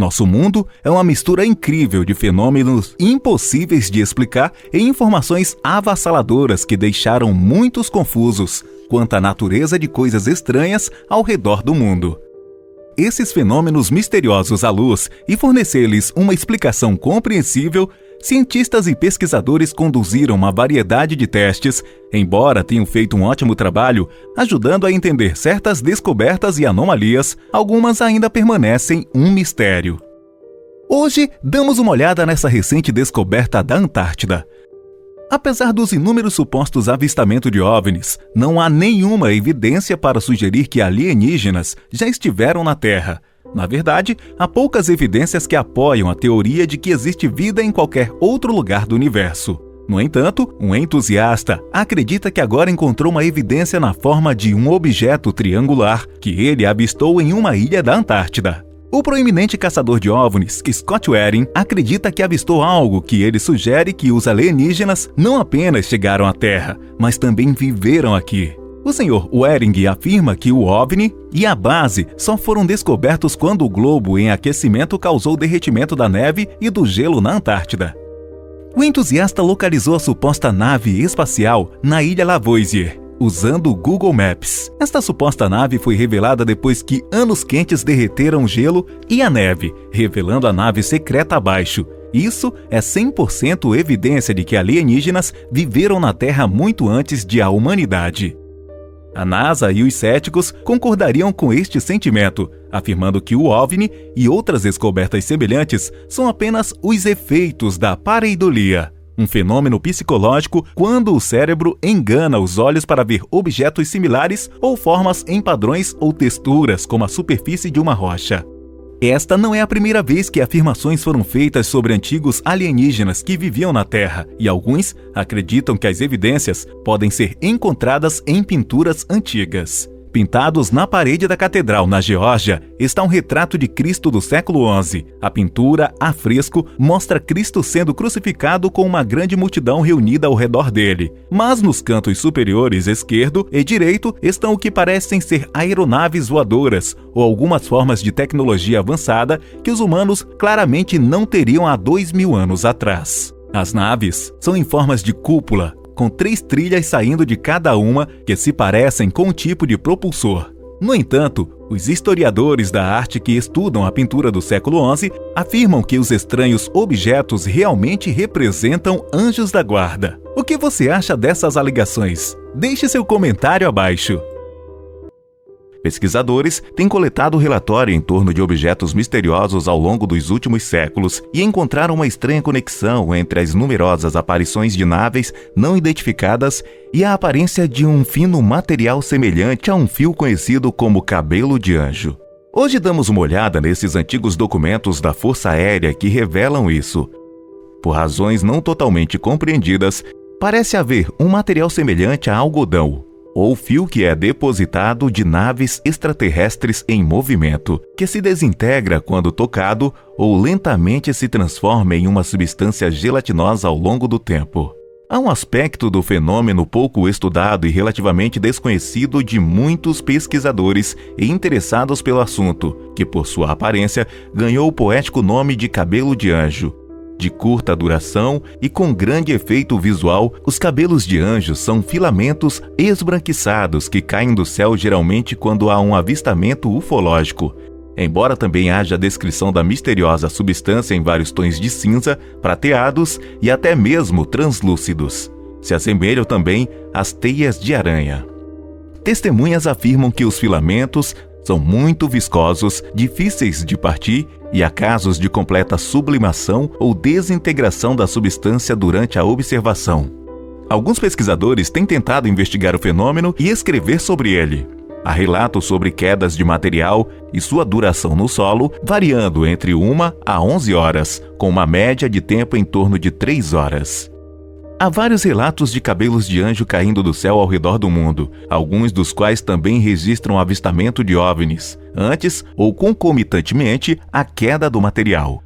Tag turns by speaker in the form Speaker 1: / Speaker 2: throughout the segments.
Speaker 1: Nosso mundo é uma mistura incrível de fenômenos impossíveis de explicar e informações avassaladoras que deixaram muitos confusos quanto à natureza de coisas estranhas ao redor do mundo. Esses fenômenos misteriosos à luz e fornecer-lhes uma explicação compreensível, cientistas e pesquisadores conduziram uma variedade de testes, embora tenham feito um ótimo trabalho ajudando a entender certas descobertas e anomalias, algumas ainda permanecem um mistério. Hoje, damos uma olhada nessa recente descoberta da Antártida. Apesar dos inúmeros supostos avistamentos de OVNIs, não há nenhuma evidência para sugerir que alienígenas já estiveram na Terra. Na verdade, há poucas evidências que apoiam a teoria de que existe vida em qualquer outro lugar do universo. No entanto, um entusiasta acredita que agora encontrou uma evidência na forma de um objeto triangular que ele avistou em uma ilha da Antártida. O proeminente caçador de OVNIs, Scott Waring, acredita que avistou algo que ele sugere que os alienígenas não apenas chegaram à Terra, mas também viveram aqui. O Sr. Waring afirma que o OVNI e a base só foram descobertos quando o globo em aquecimento causou derretimento da neve e do gelo na Antártida. O entusiasta localizou a suposta nave espacial na ilha Lavoisier, usando o Google Maps. Esta suposta nave foi revelada depois que anos quentes derreteram o gelo e a neve, revelando a nave secreta abaixo. Isso é 100% evidência de que alienígenas viveram na Terra muito antes de a humanidade. A NASA e os céticos concordariam com este sentimento, afirmando que o OVNI e outras descobertas semelhantes são apenas os efeitos da pareidolia, um fenômeno psicológico quando o cérebro engana os olhos para ver objetos similares ou formas em padrões ou texturas, como a superfície de uma rocha. Esta não é a primeira vez que afirmações foram feitas sobre antigos alienígenas que viviam na Terra, e alguns acreditam que as evidências podem ser encontradas em pinturas antigas. Pintados na parede da catedral, na Geórgia, está um retrato de Cristo do século XI. A pintura, a fresco, mostra Cristo sendo crucificado com uma grande multidão reunida ao redor dele. Mas nos cantos superiores esquerdo e direito estão o que parecem ser aeronaves voadoras ou algumas formas de tecnologia avançada que os humanos claramente não teriam há 2000 anos atrás. As naves são em formas de cúpula, com 3 trilhas saindo de cada uma que se parecem com um tipo de propulsor. No entanto, os historiadores da arte que estudam a pintura do século XI afirmam que os estranhos objetos realmente representam anjos da guarda. O que você acha dessas alegações? Deixe seu comentário abaixo. Pesquisadores têm coletado relatório em torno de objetos misteriosos ao longo dos últimos séculos e encontraram uma estranha conexão entre as numerosas aparições de naves não identificadas e a aparência de um fino material semelhante a um fio conhecido como cabelo de anjo. Hoje damos uma olhada nesses antigos documentos da Força Aérea que revelam isso. Por razões não totalmente compreendidas, parece haver um material semelhante a algodão, ou fio que é depositado de naves extraterrestres em movimento, que se desintegra quando tocado ou lentamente se transforma em uma substância gelatinosa ao longo do tempo. Há um aspecto do fenômeno pouco estudado e relativamente desconhecido de muitos pesquisadores e interessados pelo assunto, que por sua aparência ganhou o poético nome de cabelo de anjo. De curta duração e com grande efeito visual, os cabelos de anjo são filamentos esbranquiçados que caem do céu geralmente quando há um avistamento ufológico. Embora também haja descrição da misteriosa substância em vários tons de cinza, prateados e até mesmo translúcidos. Se assemelham também às teias de aranha. Testemunhas afirmam que os filamentos são muito viscosos, difíceis de partir e há casos de completa sublimação ou desintegração da substância durante a observação. Alguns pesquisadores têm tentado investigar o fenômeno e escrever sobre ele. Há relatos sobre quedas de material e sua duração no solo variando entre 1 a 11 horas, com uma média de tempo em torno de 3 horas. Há vários relatos de cabelos de anjo caindo do céu ao redor do mundo, alguns dos quais também registram o avistamento de OVNIs, antes ou concomitantemente à queda do material.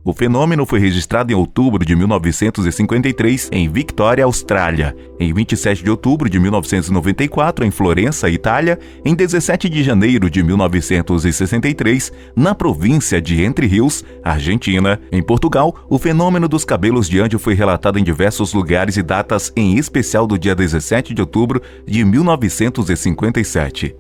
Speaker 1: O fenômeno foi registrado em outubro de 1953 em Victoria, Austrália, em 27 de outubro de 1994 em Florença, Itália, em 17 de janeiro de 1963 na província de Entre Rios, Argentina. Em Portugal, o fenômeno dos cabelos de índio foi relatado em diversos lugares e datas, em especial do dia 17 de outubro de 1957.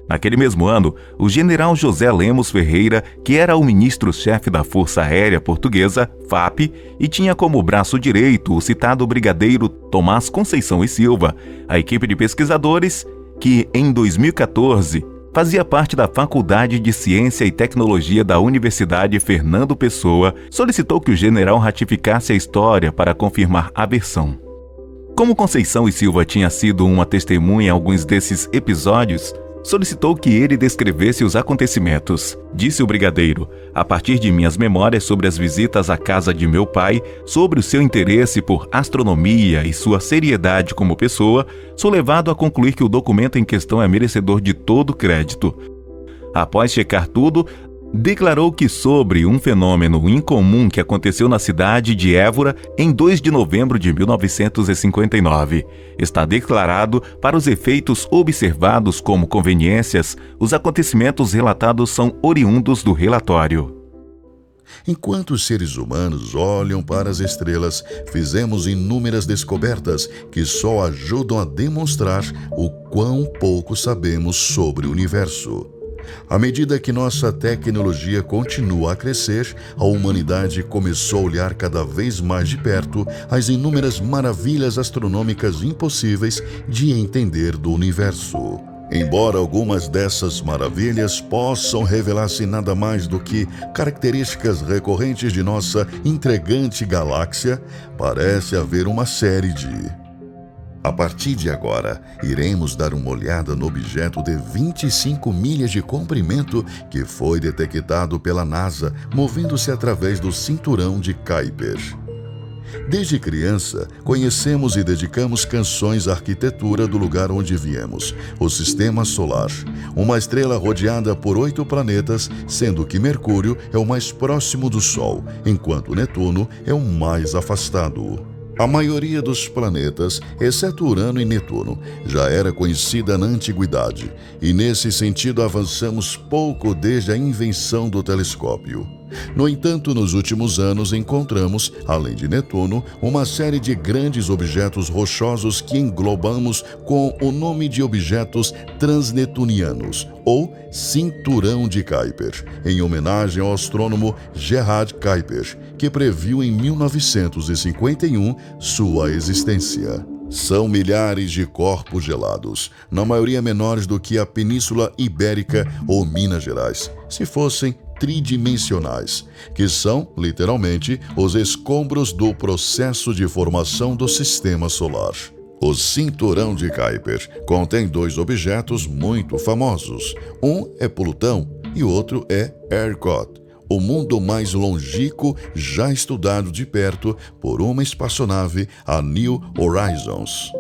Speaker 1: Naquele mesmo ano, o general José Lemos Ferreira, que era o ministro-chefe da Força Aérea Portuguesa, FAP, e tinha como braço direito o citado brigadeiro Tomás Conceição e Silva, a equipe de pesquisadores que, em 2014, fazia parte da Faculdade de Ciência e Tecnologia da Universidade Fernando Pessoa, solicitou que o general ratificasse a história para confirmar a versão. Como Conceição e Silva tinha sido uma testemunha em alguns desses episódios, solicitou que ele descrevesse os acontecimentos. Disse o brigadeiro: a partir de minhas memórias sobre as visitas à casa de meu pai, sobre o seu interesse por astronomia e sua seriedade como pessoa, sou levado a concluir que o documento em questão é merecedor de todo crédito. Após checar tudo, declarou que sobre um fenômeno incomum que aconteceu na cidade de Évora em 2 de novembro de 1959. Está declarado para os efeitos observados como conveniências, os acontecimentos relatados são oriundos do relatório.
Speaker 2: Enquanto os seres humanos olham para as estrelas, fizemos inúmeras descobertas que só ajudam a demonstrar o quão pouco sabemos sobre o universo. À medida que nossa tecnologia continua a crescer, a humanidade começou a olhar cada vez mais de perto as inúmeras maravilhas astronômicas impossíveis de entender do universo. Embora algumas dessas maravilhas possam revelar-se nada mais do que características recorrentes de nossa intrigante galáxia, parece haver uma série de... A partir de agora, iremos dar uma olhada no objeto de 25 milhas de comprimento que foi detectado pela NASA, movendo-se através do cinturão de Kuiper. Desde criança, conhecemos e dedicamos canções à arquitetura do lugar onde viemos, o Sistema Solar, uma estrela rodeada por 8 planetas, sendo que Mercúrio é o mais próximo do Sol, enquanto Netuno é o mais afastado. A maioria dos planetas, exceto Urano e Netuno, já era conhecida na antiguidade, e nesse sentido avançamos pouco desde a invenção do telescópio. No entanto, nos últimos anos encontramos, além de Netuno, uma série de grandes objetos rochosos que englobamos com o nome de objetos transnetunianos, ou Cinturão de Kuiper, em homenagem ao astrônomo Gerhard Kuiper, que previu em 1951 sua existência. São milhares de corpos gelados, na maioria menores do que a Península Ibérica ou Minas Gerais, se fossem tridimensionais, que são, literalmente, os escombros do processo de formação do Sistema Solar. O Cinturão de Kuiper contém 2 objetos muito famosos. Um é Plutão e outro é ERCOT, o mundo mais longínquo já estudado de perto por uma espaçonave, a New Horizons.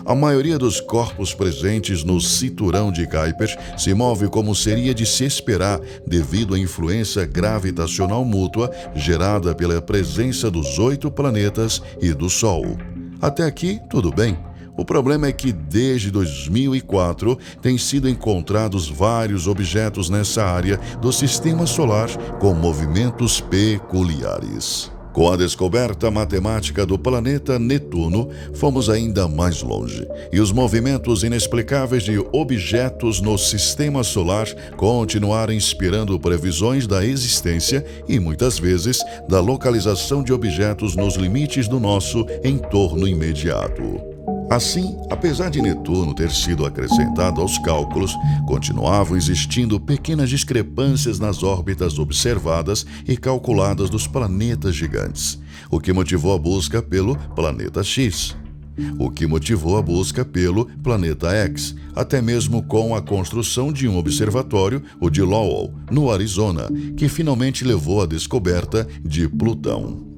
Speaker 2: A maioria dos corpos presentes no Cinturão de Kuiper se move como seria de se esperar devido à influência gravitacional mútua gerada pela presença dos 8 planetas e do Sol. Até aqui, tudo bem. O problema é que desde 2004 têm sido encontrados vários objetos nessa área do Sistema Solar com movimentos peculiares. Com a descoberta matemática do planeta Netuno, fomos ainda mais longe, e os movimentos inexplicáveis de objetos no Sistema Solar continuaram inspirando previsões da existência e, muitas vezes, da localização de objetos nos limites do nosso entorno imediato. Assim, apesar de Netuno ter sido acrescentado aos cálculos, continuavam existindo pequenas discrepâncias nas órbitas observadas e calculadas dos planetas gigantes, o que motivou a busca pelo planeta X, o que motivou a busca pelo planeta X, até mesmo com a construção de um observatório, o de Lowell, no Arizona, que finalmente levou à descoberta de Plutão.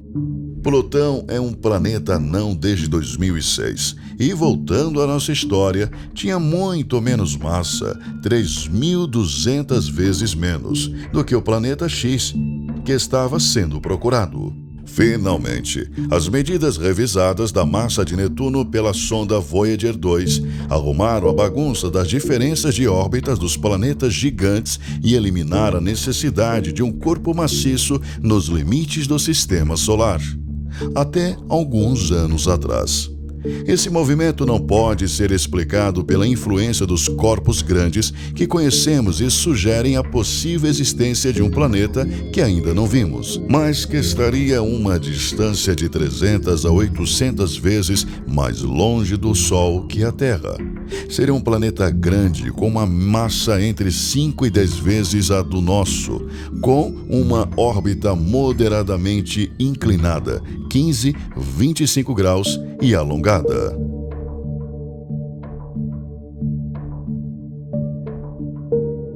Speaker 2: Plutão é um planeta anão desde 2006 e, voltando à nossa história, tinha muito menos massa, 3.200 vezes menos, do que o planeta X. que estava sendo procurado. Finalmente, as medidas revisadas da massa de Netuno pela sonda Voyager 2 arrumaram a bagunça das diferenças de órbitas dos planetas gigantes e eliminaram a necessidade de um corpo maciço nos limites do sistema solar. Até alguns anos atrás. Esse movimento não pode ser explicado pela influência dos corpos grandes que conhecemos e sugerem a possível existência de um planeta que ainda não vimos, mas que estaria a uma distância de 300 a 800 vezes mais longe do Sol que a Terra. Seria um planeta grande com uma massa entre 5 e 10 vezes a do nosso, com uma órbita moderadamente inclinada, 15, 25 graus e alongada.